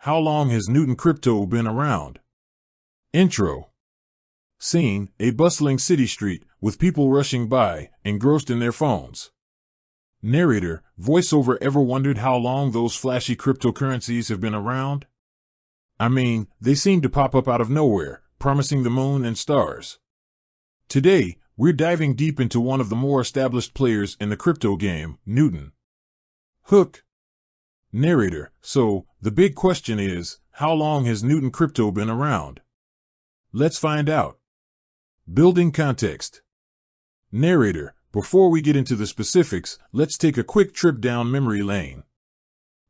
how long has Newton crypto been around? Intro. Scene, a bustling city street, with people rushing by, engrossed in their phones. Narrator, voiceover. Ever wondered how long those flashy cryptocurrencies have been around? I mean, they seem to pop up out of nowhere, promising the moon and stars. Today, we're diving deep into one of the more established players in the crypto game, Newton. Hook. Narrator, so, the big question is, how long has Newton crypto been around? Let's find out. Building context. Narrator, before we get into the specifics, let's take a quick trip down memory lane.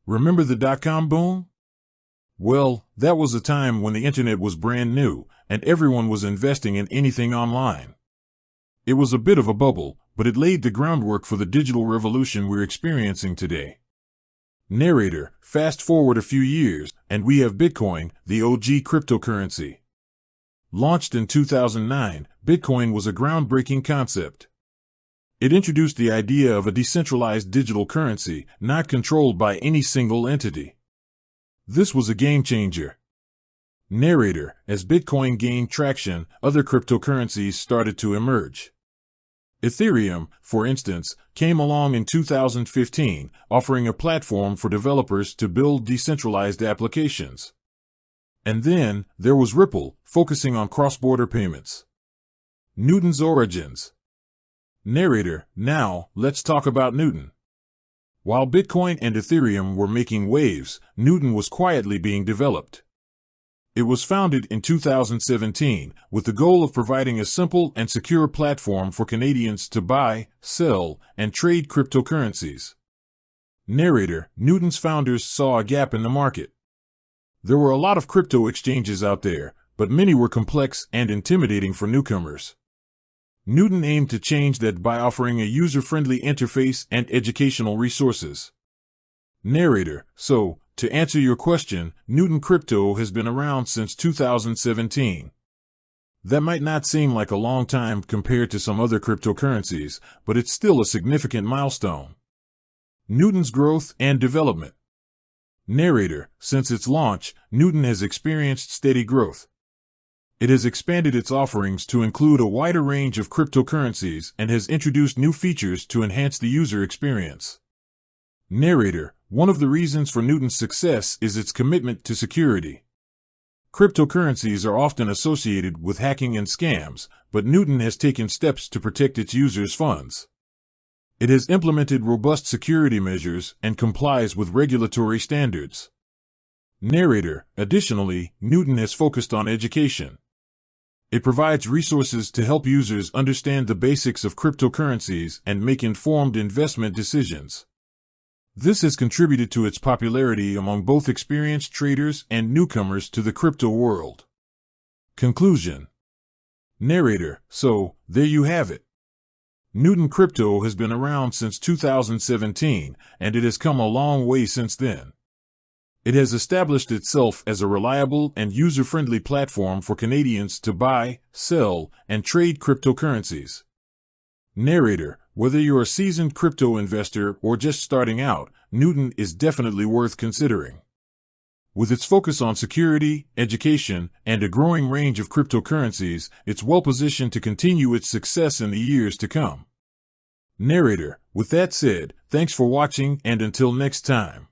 Remember the dot-com boom? Well, that was a time when the internet was brand new, and everyone was investing in anything online. It was a bit of a bubble, but it laid the groundwork for the digital revolution we're experiencing today. Narrator, fast forward a few years, and we have Bitcoin, the OG cryptocurrency. Launched in 2009, Bitcoin was a groundbreaking concept. It introduced the idea of a decentralized digital currency, not controlled by any single entity. This was a game changer. Narrator, as Bitcoin gained traction, other cryptocurrencies started to emerge. Ethereum, for instance, came along in 2015, offering a platform for developers to build decentralized applications. And then, there was Ripple, focusing on cross-border payments. Newton's origins. Narrator, now, let's talk about Newton. While Bitcoin and Ethereum were making waves, Newton was quietly being developed. It was founded in 2017, with the goal of providing a simple and secure platform for Canadians to buy, sell, and trade cryptocurrencies. Narrator, Newton's founders saw a gap in the market. There were a lot of crypto exchanges out there, but many were complex and intimidating for newcomers. Newton aimed to change that by offering a user-friendly interface and educational resources. Narrator, so, to answer your question, Newton crypto has been around since 2017. That might not seem like a long time compared to some other cryptocurrencies, but it's still a significant milestone. Newton's growth and development. Narrator, since its launch, Newton has experienced steady growth. It has expanded its offerings to include a wider range of cryptocurrencies and has introduced new features to enhance the user experience. Narrator, one of the reasons for Newton's success is its commitment to security. Cryptocurrencies are often associated with hacking and scams, but Newton has taken steps to protect its users' funds. It has implemented robust security measures and complies with regulatory standards. Narrator, additionally, Newton has focused on education. It provides resources to help users understand the basics of cryptocurrencies and make informed investment decisions. This has contributed to its popularity among both experienced traders and newcomers to the crypto world. Conclusion. Narrator, so, there you have it. Newton crypto has been around since 2017, and it has come a long way since then. It has established itself as a reliable and user-friendly platform for Canadians to buy, sell, and trade cryptocurrencies. Narrator, whether you're a seasoned crypto investor or just starting out, Newton is definitely worth considering. With its focus on security, education, and a growing range of cryptocurrencies, it's well positioned to continue its success in the years to come. Narrator, with that said, thanks for watching and until next time.